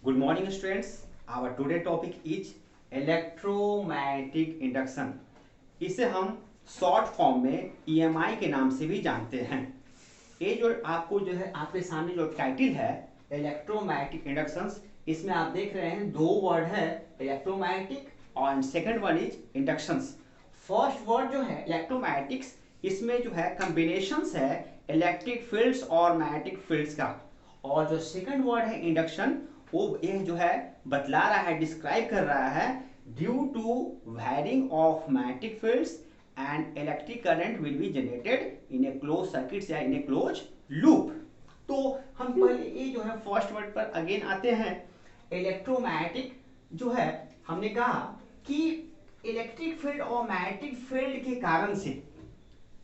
Good morning, students. Our today topic is electromagnetic induction. इसे हम short form में EMI के नाम से भी जानते हैं. ये जो आपको जो है आपके सामने जो टाइटल है इलेक्ट्रोमैग्नेटिक इंडक्शंस, इसमें आप देख रहे हैं दो वर्ड है इलेक्ट्रोमैग्नेटिक और second one is inductions. First word जो है इलेक्ट्रोमैग्नेटिक्स, इसमें जो है कॉम्बिनेशंस है इलेक्ट्रिक फील्ड्स और मैग्नेटिक फील्ड्स का. और जो सेकंड वर्ड है इंडक्शन, वो ये जो है बतला रहा है, डिस्क्राइब कर रहा है due to varying of magnetic fields and electric current will be generated in a close circuit या इन ए क्लोज लूप. तो हम पहले ये जो है फर्स्ट वर्ड पर अगेन आते हैं. इलेक्ट्रोमैग्नेटिक जो है, हमने कहा कि इलेक्ट्रिक फील्ड और मैग्नेटिक फील्ड के कारण से,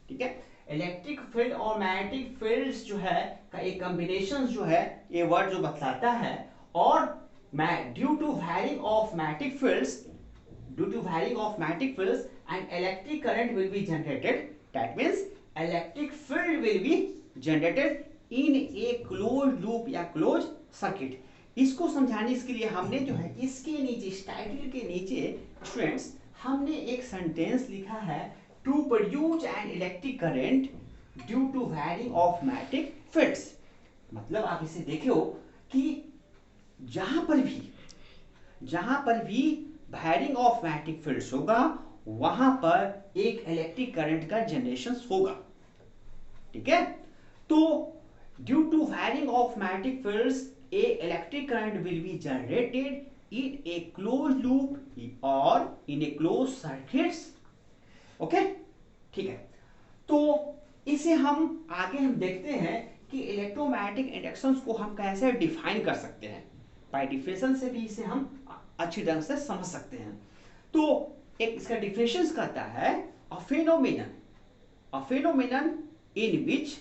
ठीक है, इलेक्ट्रिक फील्ड और मैग्नेटिक फील्ड्स जो है का एक कॉम्बिनेशन जो है ये वर्ड जो बतलाता है. और due to varying of magnetic fields, due to varying of magnetic fields and electric current will be generated. That means electric field will be generated in a close loop या close circuit. इसको समझाने के लिए हमने जो है इसके नीचे, इस टाइटल के नीचे स्टूडेंट्स, हमने एक सेंटेंस लिखा है to produce an electric current due to varying of magnetic fields. मतलब आप इसे देखो कि जहां पर भी varying of magnetic fields होगा, वहां पर एक इलेक्ट्रिक करंट का जनरेशन होगा. ठीक है, तो due to varying of magnetic fields a electric current will be generated in a closed loop or in a closed circuits. Okay, ठीक है. तो इसे हम आगे हम देखते हैं कि इलेक्ट्रोमैग्नेटिक इंडक्शंस को हम कैसे डिफाइन कर सकते हैं. बाय डिफिनेशन से भी इसे हम अच्छी ढंग से समझ सकते हैं. तो एक इसका डिफिनेशन कहता है a phenomenon in which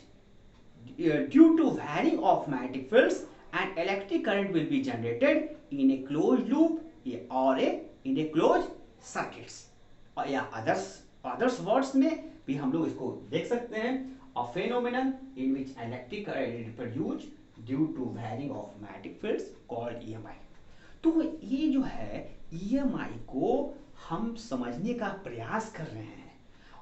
due to varying of magnetic fields and electric current will be generated in a close loop और इन ए क्लोज सर्किट्स. या अदर्स वर्ड्स में भी हम लोग इसको देख सकते हैं. A phenomenon in which electric current is produced due to varying of magnetic fields called EMI. तो ये जो है EMI को हम समझने का प्रयास कर रहे हैं.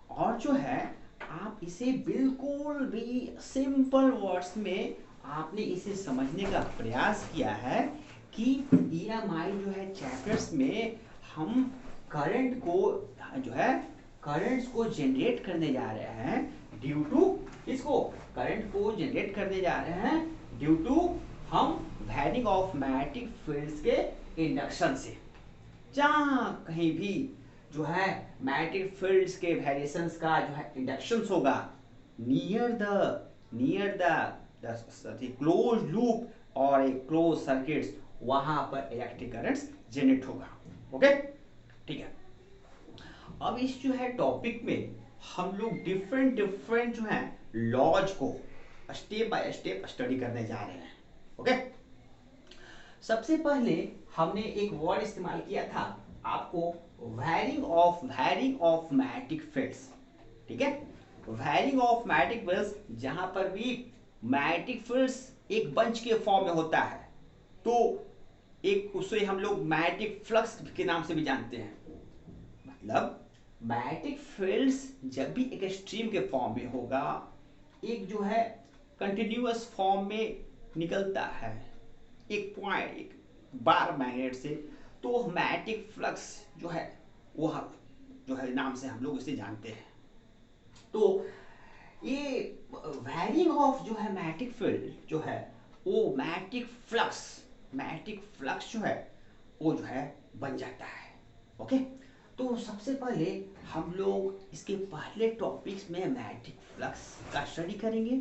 और जो है आप इसे बिल्कुल भी सिंपल वर्ड्स में आपने इसे समझने का प्रयास किया है कि EMI जो है चैप्टर्स में हम करंट को जो है करंट्स को जनरेट करने जा रहे हैं ड्यू टू, इसको करंट को जनरेट करने जा रहे हैं ड्यू टू हम वेरिंग ऑफ मैग्नेटिक फील्ड्स के इंडक्शन से. जहां कहीं भी जो है मैग्नेटिक फील्ड्स के वेरिएशंस का जो है इंडक्शंस होगा नियर द क्लोज लूप और ए क्लोज सर्किट्स, वहां पर इलेक्ट्रिक करंट्स जनरेट होगा. ओके, ठीक है. अब इस जो है टॉपिक में हम लोग डिफरेंट जो है लॉज को स्टेप बाय स्टेप स्टडी करने जा रहे हैं. ओके, सबसे पहले हमने एक वर्ड इस्तेमाल किया था आपको, वेरिंग ऑफ मैग्नेटिक फील्ड्स. ठीक है, वेरिंग ऑफ मैग्नेटिक फील्ड्स, जहां पर भी मैग्नेटिक फील्ड्स एक बंच के फॉर्म में होता है, तो एक उसे हम लोग मैग्नेटिक फ्लक्स के नाम से भी जानते हैं. मतलब मैग्नेटिक फील्ड्स जब भी एक स्ट्रीम के फॉर्म में होगा, एक जो है कंटिन्यूअस फॉर्म में निकलता है एक पॉइंट, एक बार मैग्नेट से, तो मैग्नेटिक फ्लक्स जो है वो जो है नाम से हम लोग इसे जानते हैं. तो ये वेरिंग ऑफ जो है मैग्नेटिक फील्ड जो है वो मैग्नेटिक फ्लक्स जो है वो जो है बन जाता है. ओके, तो सबसे पहले हम लोग इसके पहले टॉपिक्स में मैग्नेटिक फ्लक्स का स्टडी करेंगे,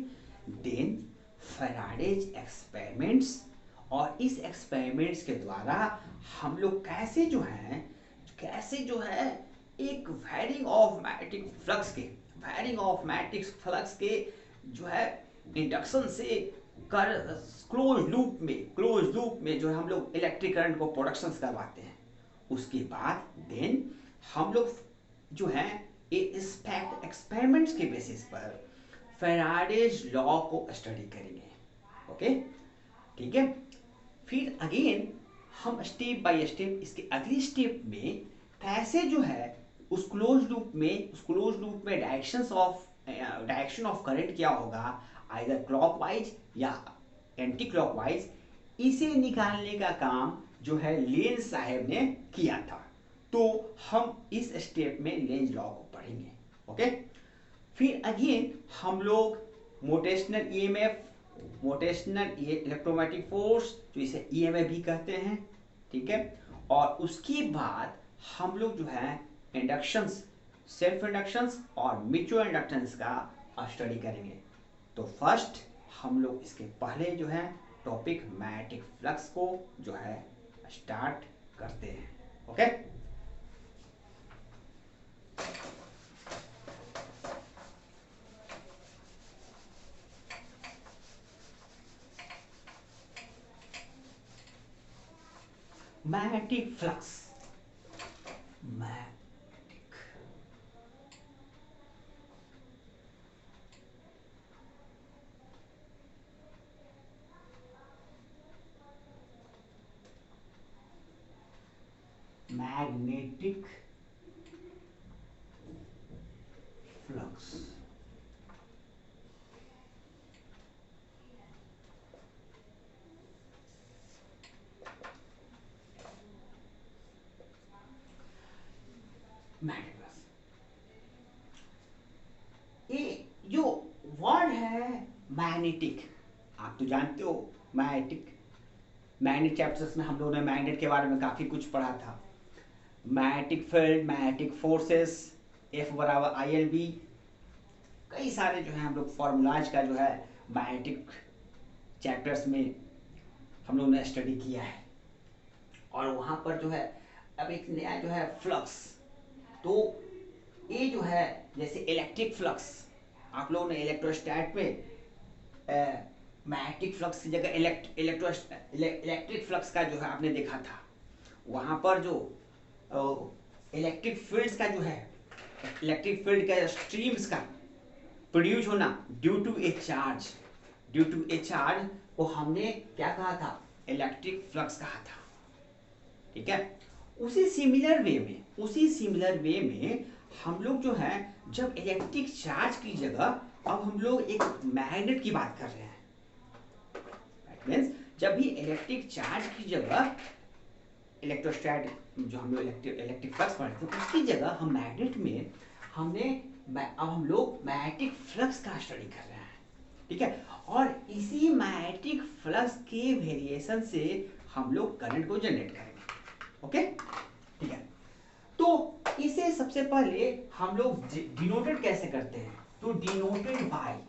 देन फैराडेज एक्सपेरिमेंट्स, और इस एक्सपेरिमेंट्स के द्वारा हम लोग कैसे जो है एक वेरिंग ऑफ मैग्नेटिक फ्लक्स के जो है इंडक्शन से कर क्लोज लूप में जो है हम लोग इलेक्ट्रिक करंट को प्रोडक्शन करवाते हैं. उसके बाद देन हम लोग जो है एक्सपेरिमेंट्स के बेसिस पर फैराडेज लॉ को स्टडी करेंगे. ओके, ठीक है. फिर अगेन हम स्टेप बाय स्टेप इसके अगले स्टेप में कैसे जो है उस क्लोज लूप में डायरेक्शन ऑफ करंट क्या होगा, आइदर क्लॉकवाइज या एंटी क्लॉकवाइज, इसे निकालने का काम जो है लेंज साहब ने किया था। तो हम इस स्टेप में लेंज लॉ को पढ़ेंगे। ओके, फिर अगेन हम लोग मोटेशनल ईएमएफ, मोटेशनल इलेक्ट्रोमैग्नेटिक फोर्स, जो इसे ईएमएफ भी कहते हैं, ठीक है। और उसके बाद हम लोग जो है इंडक्शंस, सेल्फ इंडक्शंस और म्यूचुअल इंडक्टेंस का स्टडी करेंगे। तो फर्स्ट हम लोग इसके पहले जो है टॉपिक मैग्नेटिक फ्लक्स को जो है स्टार्ट करते हैं। Okay, magnetic flux, magnetic flux. Magnetic flux, ये जो वर्ड है मैग्नेटिक, आप तो जानते हो मैग्नेट चैप्टर्स में हम लोगों ने मैग्नेट के बारे में काफी कुछ पढ़ा था। Magnetic field, magnetic forces, F बराबर ILB, कई सारे जो है हम लोग फॉर्मूलाज का जो है मैग्नेटिक चैप्टर्स में हम लोगों ने स्टडी किया है। और वहां पर जो है अब एक नया जो है फ्लक्स, तो ये जो है जैसे इलेक्ट्रिक फ्लक्स, आप लोगों ने इलेक्ट्रोस्टैट में मैग्नेटिक फ्लक्स की जगह इलेक्ट्रिक फ्लक्स का जो है आपने देखा था। वहां पर जो इलेक्ट्रिक फील्ड्स का जो है, इलेक्ट्रिक फील्ड का स्ट्रीम्स का प्रोड्यूस होना ड्यू टू ए चार्ज को हमने क्या कहा था, इलेक्ट्रिक फ्लक्स कहा था, ठीक है। उसी सिमिलर वे में हम लोग जो है जब इलेक्ट्रिक चार्ज की जगह अब हम लोग एक मैग्नेट की बात कर रहे हैं, मींस जब भी इलेक्ट्रिक चार्ज की जगह इलेक्ट्रोस्टैट जो हम लोग इलेक्ट्रिक फ्लक्स पढ़ते हैं उसकी जगह हम मैग्नेट में अब हम लोग मैग्नेटिक फ्लक्स का स्टडी कर रहे हैं, ठीक है। और इसी मैग्नेटिक फ्लक्स के वेरिएशन से हम लोग करंट को जनरेट करेंगे। ओके, ठीक है। तो इसे सबसे पहले हम लोग डिनोटेड कैसे करते हैं, तो डिनोटेड बाय,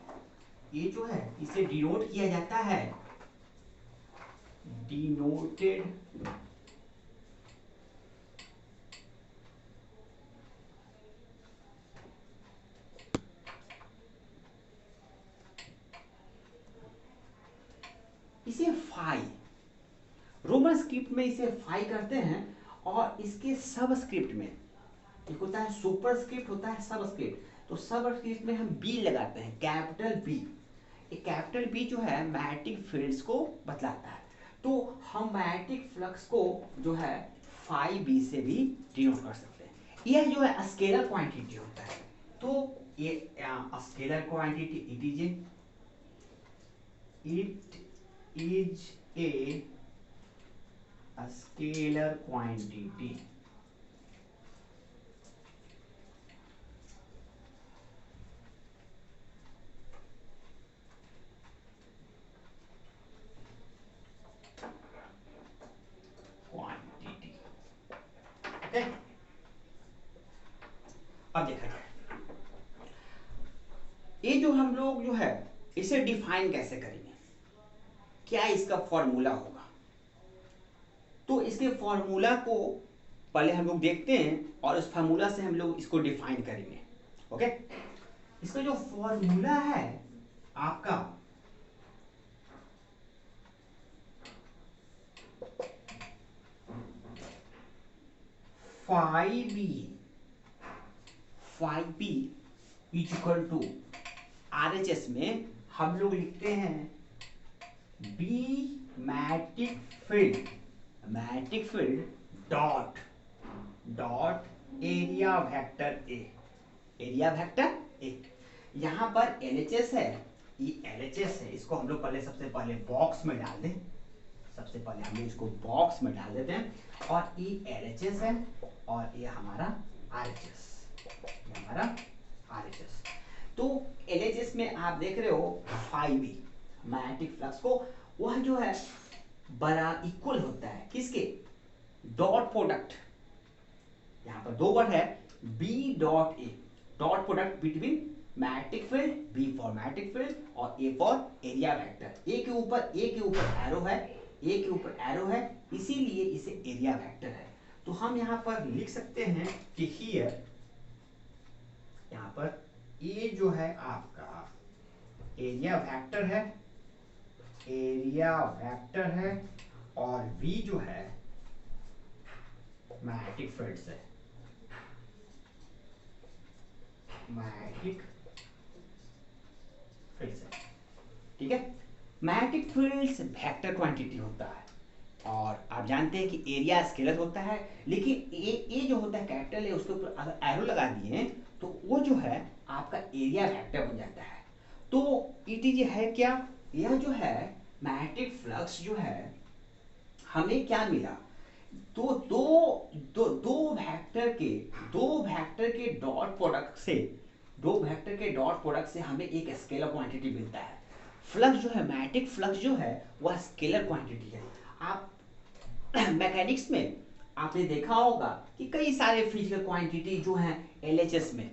ये जो है इसे डिनोट किया जाता है, डिनोटेड इसे फाई, रोमन स्क्रिप्ट में इसे फाई करते हैं। और इसके सब स्क्रिप्ट में एक होता है सुपर स्क्रिप्ट, होता है सब स्क्रिप्ट। तो सब स्क्रिप्ट में हम बी लगाते हैं, कैपिटल बी। एक कैपिटल बी जो है मैग्नेटिक फील्ड्स को बतलाता है। तो हम मैग्नेटिक फ्लक्स को जो है फाई बी से भी डिनोट कर सकते हैं। यह जो है स्केलर क्वांटिटी होता है। तो ये scalar quantity it is a scalar quantity. अब देखा जाए ये जो हम लोग जो है इसे डिफाइन कैसे करेंगे, क्या इसका फॉर्मूला होगा। तो इसके फॉर्मूला को पहले हम लोग देखते हैं और उस फॉर्मूला से हम लोग इसको डिफाइन करेंगे। ओके, इसका जो फॉर्मूला है आपका phi B is equal to RHS में हम लोग लिखते हैं B magnetic field magnetic field dot area vector A, area vector A. यहाँ पर LHS है, ये LHS है, इसको हम लोग पहले सबसे पहले बॉक्स में डाल दें। सबसे पहले हम लोग इसको बॉक्स में डाल देते हैं। और ये LHS है और ये हमारा RHS, ये हमारा RHS। तो LHS में आप देख रहे हो फाई बी, मैग्नेटिक फ्लक्स को वह जो है बड़ा इक्वल होता है किसके, डॉट प्रोडक्ट, यहाँ पर दो वर्ड है B dot A, dot product between magnetic field, B for magnetic field और A फॉर एरिया वेक्टर। ए के ऊपर एरो है, ए के ऊपर एरो है, इसीलिए इसे एरिया वेक्टर है। तो हम यहाँ पर लिख सकते हैं कि हियर, यहाँ पर ए जो है आपका एरिया वेक्टर है, एरिया वेक्टर है, और V जो है मैग्नेटिक फील्ड से, मैग्नेटिक फील्ड से, ठीक है। मैग्नेटिक फील्ड वेक्टर क्वांटिटी होता है और आप जानते हैं कि एरिया स्केलर होता है, लेकिन ए जो होता है कैपिटल ए, उसके ऊपर अगर एरो लगा दिए तो वो जो है आपका एरिया वेक्टर बन जाता है। तो इट इज है क्या, यह जो है मैग्नेटिक फ्लक्स जो है हमें क्या मिला, तो दो वेक्टर के डॉट प्रोडक्ट से, दो वेक्टर के डॉट प्रोडक्ट से हमें एक स्केलर क्वांटिटी मिलता है। फ्लक्स जो है, मैग्नेटिक फ्लक्स जो है वह स्केलर क्वांटिटी है। आप मैकेनिक्स में आपने देखा होगा कि कई सारे फिजिकल क्वांटिटी जो हैं LHS में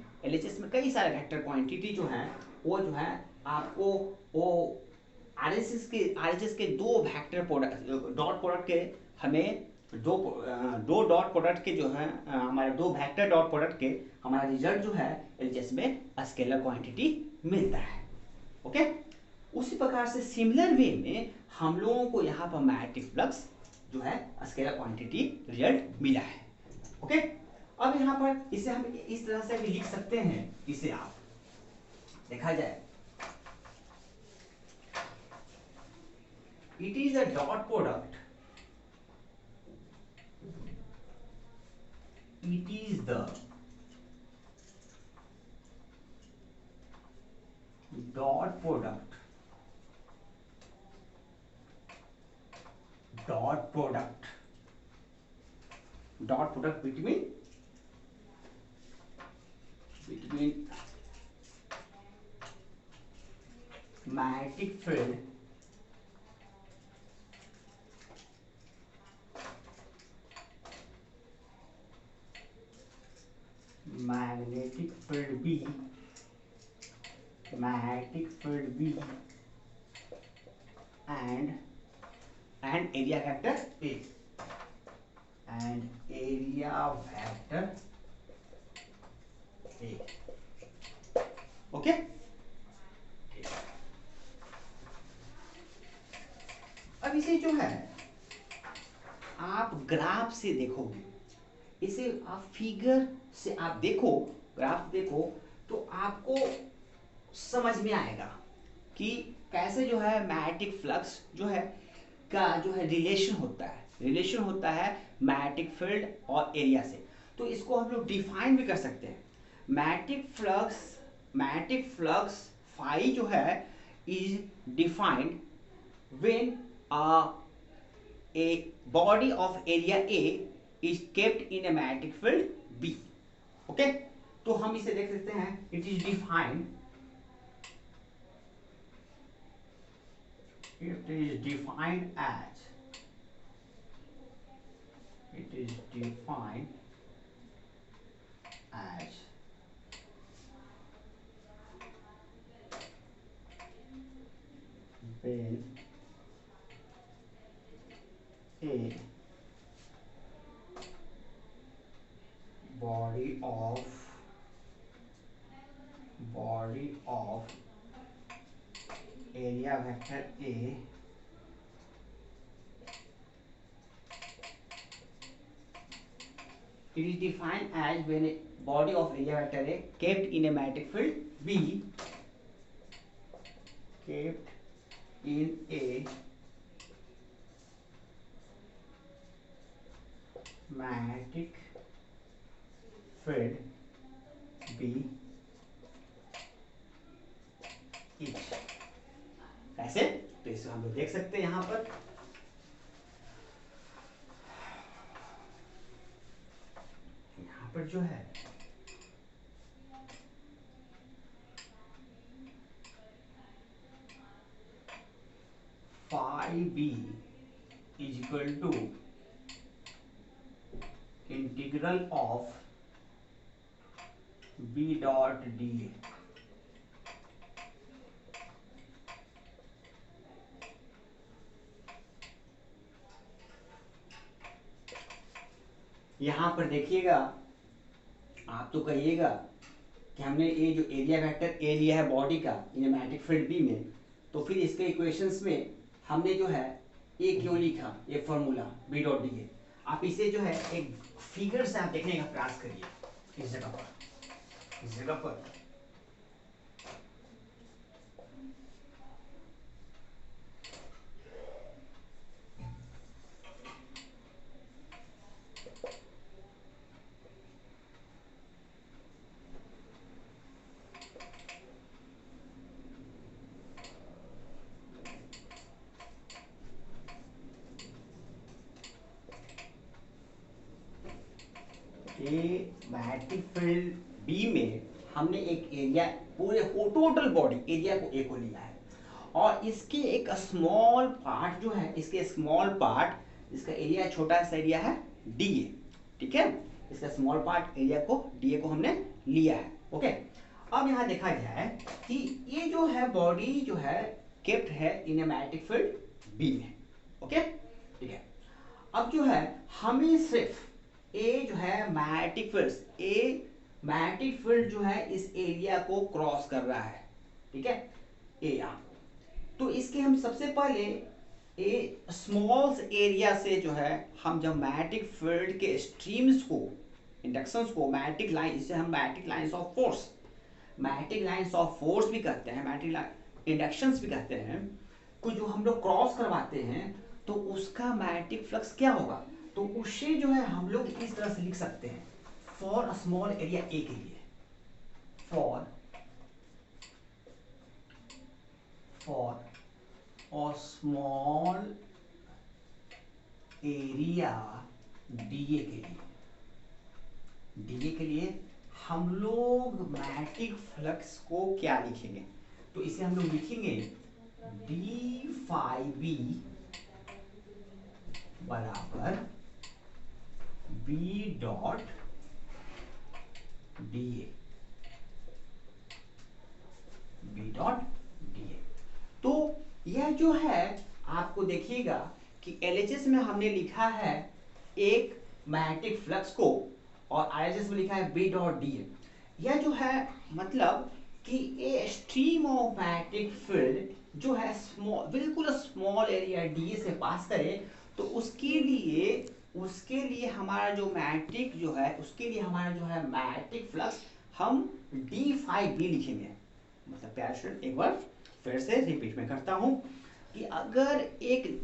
कई सारे वेक्टर क्वांटिटी जो हैं वो जो है आपको वो RHS के दो वेक्टर प्रोडक्ट, डॉट प्रोडक्ट के हमें दो डॉट प्रोडक्ट के जो है हमारे दो वेक्टर डॉट प्रोडक्ट के हमारा रिजल्ट जो है LHS में स्केलर क्वांटिटी मिलता है। ओके, उसी प्रकार से सिमिलर वे में हम लोगों को यहाँ पर मैग्नेटिक फ्लक्स जो है स्केलर क्वांटिटी रिजल्ट मिला है। ओके, अब यहाँ पर इसे हम इस तरह से भी लिख सकते हैं, इसे आप देखा जाए, it is a dot product, it is the dot product between magnetic field B, magnetic field B and area vector A, and area vector A। Okay, अब इसे जो है आप ग्राफ से देखोगे, इसे आप फिगर से आप देखो, ग्राफ देखो तो आपको समझ में आएगा कि कैसे जो है मैग्नेटिक फ्लक्स जो है का जो है रिलेशन होता है मैग्नेटिक फील्ड और एरिया से। तो इसको हम लोग डिफाइन भी कर सकते हैं। मैग्नेटिक फ्लक्स फाई जो है is defined when a body of area A is kept in a magnetic field B। Okay, तो हम इसे देख सकते हैं, it is defined as when a body of area vector A it is defined as when a body of area vector A kept in a magnetic field B, kept in a magnetic field B is, ऐसे तो इसे हम लोग देख सकते हैं यहां पर जो है phi B is equal to integral of B dot d A. यहां पर देखिएगा, आप तो कहिएगा कि हमने ये जो एरिया वेक्टर ए लिया है बॉडी का मैग्नेटिक फील्ड बी में, तो फिर इसके इक्वेशंस में हमने जो है ए क्यों लिखा, ये formula B dot d A. आप इसे जो है एक फिगर से आप देखने का प्रयास करिए इस जगह पर, इस जगह पर मैग्नेटिक फील्ड बी में हमने एक एरिया पूरे टोटल बॉडी एरिया को ए को लिया है, और इसके एक स्मॉल पार्ट जो है, इसके स्मॉल पार्ट, इसका एरिया छोटा सा एरिया है डी ए, ठीक है, इसका स्मॉल पार्ट एरिया को डी ए को हमने लिया है। ओके, अब यहाँ देखा जाए कि ये जो है बॉडी जो है केप्ट है इन ए मैग्नेटिक फील्ड बी में। ओके, ठीक है, अब जो है हमें सिर्फ ए जो है magnetic field, a magnetic field जो है इस एरिया को क्रॉस कर रहा है, ठीक है, ए यहां, तो इसके हम सबसे पहले ए स्मॉल एरिया से जो है हम जब मैग्नेटिक फील्ड के स्ट्रीम्स को, इंडक्शंस को, मैग्नेटिक लाइन, इसे हम magnetic lines of force, magnetic lines of force भी कहते हैं, मैग्नेटिक इंडक्शंस भी कहते हैं, को जो हम लोग क्रॉस करवाते हैं तो उसका मैग्नेटिक फ्लक्स क्या होगा, तो उसे जो है हम लोग इस तरह से लिख सकते हैं, for a small area A के लिए, for a small area DA के लिए, डीए के लिए हम लोग मैग्नेटिक फ्लक्स को क्या लिखेंगे, तो इसे हम लोग लिखेंगे डी फाई बी बराबर B dot d A, B dot d A. तो यह जो है आपको देखिएगा कि एलएचएस में हमने लिखा है एक मैग्नेटिक फ्लक्स को, और आरएचएस में लिखा है बी डॉट डी ए। यह जो है मतलब कि a stream of magnetic field जो है स्मॉल, बिल्कुल स्मॉल एरिया डी से पास करे, तो उसके लिए हमारा जो मैग्नेटिक जो है, उसके लिए हमारा जो है मैग्नेटिक फ्लक्स हम डी फाई बी लिखेंगे। मतलब प्यारे स्टूडेंट, एक बार फिर से रिपीट में करता हूं कि अगर एक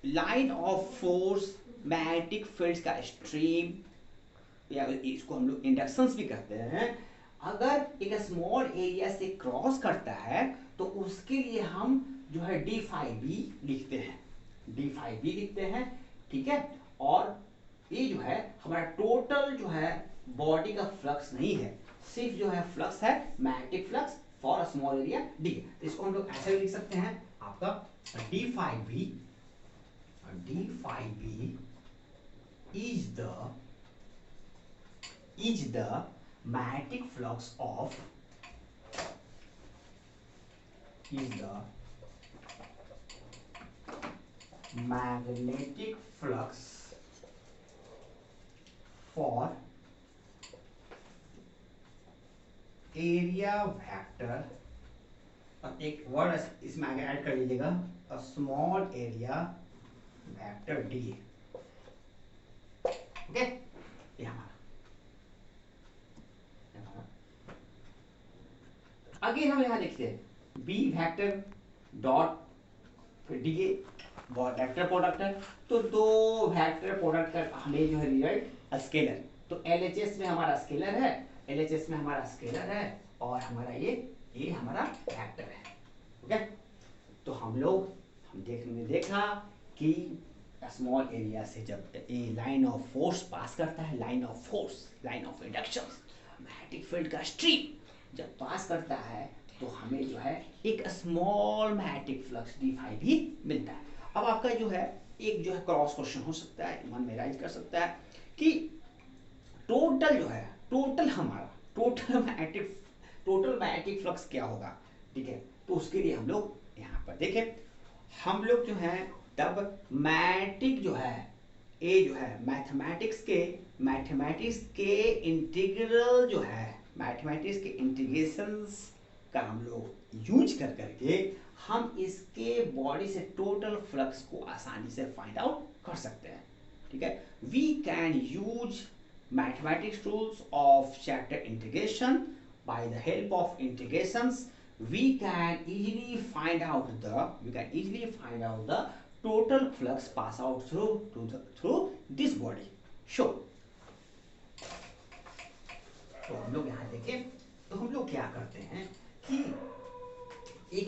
line of force magnetic fields का स्ट्रीम, या इसको हम लोग इंडक्शंस भी कहते हैं, अगर एक स्मॉल एरिया से क्रॉस करता है तो उसके लिए हम जो है डी फाई बी लिखते हैं, डी फाई बी लिखते हैं, ठीक है। और ये जो है हमारा टोटल जो है बॉडी का फ्लक्स नहीं है, सिर्फ जो है फ्लक्स है magnetic flux for small area d. इसको हम लोग ऐसे लिख सकते हैं, आपका d phi B is the magnetic flux of magnetic flux for area vector, और एक वर्ड इसमें आगे ऐड कर लीजिएगा, a small area vector d. Okay, ये हमारा अगेन हम यहां लिखते हैं B vector dot d A बहुत वेक्टर प्रोडक्ट है, तो दो वेक्टर प्रोडक्ट का हमें जो है रिजल्ट स्केलर, तो एलएचएस में हमारा स्केलर है, एलएचएस में हमारा स्केलर है और हमारा ये हमारा वेक्टर है। ओके, तो हमने देखा कि स्मॉल एरिया से जब a line of force pass करता है, line of force, line of induction, magnetic field का स्ट्रीम जब पास करता है तो हमें जो है एक small magnetic flux d phi भी मिलता है। अब आपका जो है एक जो है क्रॉस क्वेश्चन हो सकता है, मन में राइज कर सकता है कि टोटल जो है, टोटल हमारा टोटल मैग्नेटिक फ्लक्स क्या होगा। ठीक है, तो उसके लिए हम लोग यहाँ पर देखें, हम लोग जो है तब मैग्नेटिक जो है ये जो है मैथमेटिक्स के इंटीग्रल जो है, मैथमेटिक्स के इंटीग्रेशंस का हम लोग यूज कर करके हम इसके बॉडी से टोटल फ्लक्स को आसानी से फाइंड आउट कर सकते हैं। ठीक है, we can use mathematics tools of chapter integration. By the help of integrations we can easily find out the total flux pass out through this body. Sure. तो हम लोग यहाँ देखें, तो हम लोग क्या करते हैं कि एक